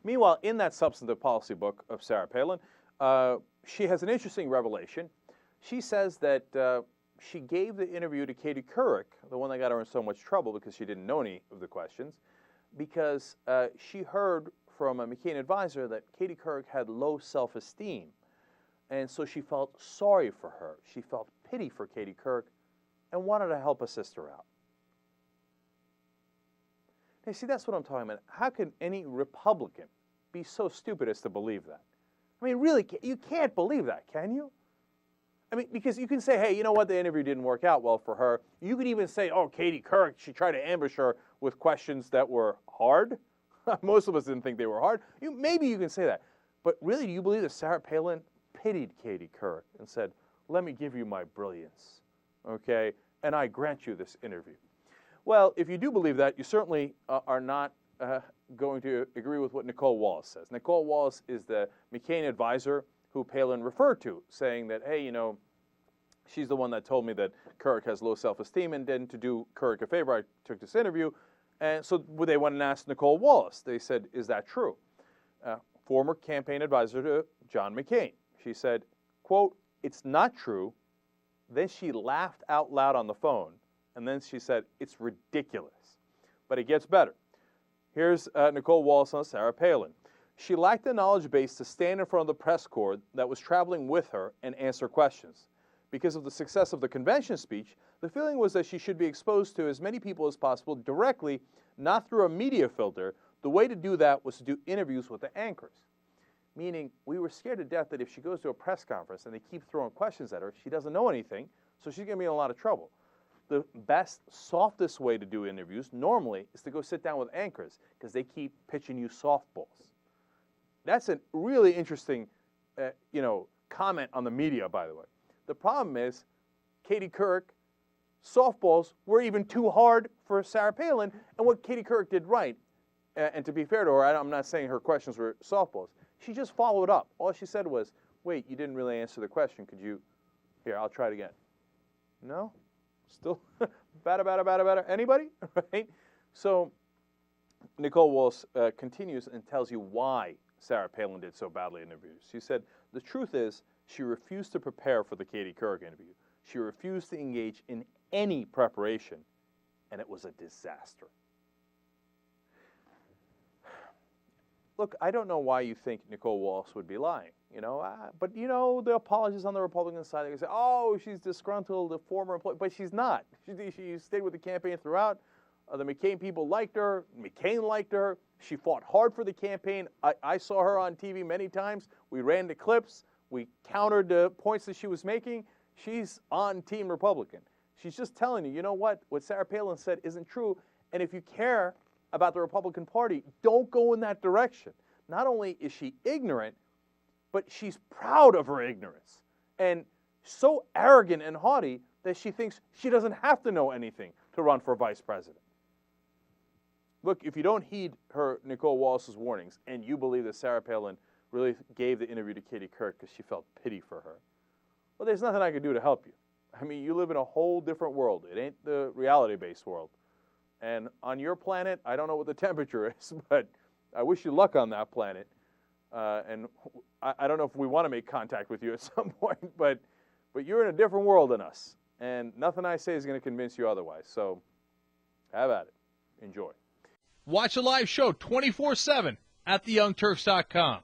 Meanwhile, in that substantive policy book of Sarah Palin, she has an interesting revelation. She says that she gave the interview to Couric, the one that got her in so much trouble because she didn't know any of the questions, because she heard from a McCain advisor that Couric had low self-esteem. And so she felt sorry for her. She felt pity for Couric and wanted to help assist her out. Now, see, that's what I'm talking about. How can any Republican be so stupid as to believe that? I mean, really, you can't believe that, can you? I mean, because you can say, hey, you know what, the interview didn't work out well for her. You could even say, oh, Couric, she tried to ambush her with questions that were hard. Most of us didn't think they were hard. Maybe you can say that. But really, do you believe that Sarah Palin pitied Couric and said, let me give you my brilliance, okay, and I grant you this interview? Well, if you do believe that, you certainly are not going to agree with what Nicolle Wallace says. Nicolle Wallace is the McCain advisor who Palin referred to, saying that, hey, you know, she's the one that told me that Couric has low self-esteem, and then to do Couric a favor, I took this interview. And so they went and asked Nicolle Wallace. They said, is that true? Former campaign advisor to John McCain. She said, quote, it's not true. Then she laughed out loud on the phone. And then she said, it's ridiculous. But it gets better. Here's Nicolle Wallace on Sarah Palin. She lacked the knowledge base to stand in front of the press corps that was traveling with her and answer questions. Because of the success of the convention speech, the feeling was that she should be exposed to as many people as possible directly, not through a media filter. The way to do that was to do interviews with the anchors. Meaning, we were scared to death that if she goes to a press conference and they keep throwing questions at her, she doesn't know anything, so she's going to be in a lot of trouble. The best, softest way to do interviews normally is to go sit down with anchors because they keep pitching you softballs. That's a really interesting, comment on the media, by the way. The problem is, Couric, softballs were even too hard for Sarah Palin, and what Couric did right, and to be fair to her, I'm not saying her questions were softballs. She just followed up. All she said was, wait, you didn't really answer the question. Could you, here, I'll try it again. No? Still, bada. Anybody? Right? So, Nicolle Wallace continues and tells you why Sarah Palin did so badly in interviews. She said, the truth is, she refused to prepare for the Couric interview. She refused to engage in any preparation, and it was a disaster. Look, I don't know why you think Nicolle Wallace would be lying, but the apologists on the Republican side, they say, oh, she's disgruntled, a former employee, but she's not. She stayed with the campaign throughout. The McCain people liked her. McCain liked her. She fought hard for the campaign. I saw her on TV many times. We ran the clips. We countered the points that she was making. She's on Team Republican. She's just telling you, you know what Sarah Palin said isn't true, and if you care about the Republican Party, don't go in that direction. Not only is she ignorant, but she's proud of her ignorance and so arrogant and haughty that she thinks she doesn't have to know anything to run for vice president. Look, if you don't heed Nicolle Wallace's warnings and you believe that Sarah Palin really gave the interview to Couric because she felt pity for her, well, there's nothing I can do to help you. I mean, you live in a whole different world. It ain't the reality-based world. And on your planet, I don't know what the temperature is, but I wish you luck on that planet. And I don't know if we want to make contact with you at some point, but you're in a different world than us. And nothing I say is going to convince you otherwise. So have at it. Enjoy. Watch a live show 24/7 at theyoungturks.com.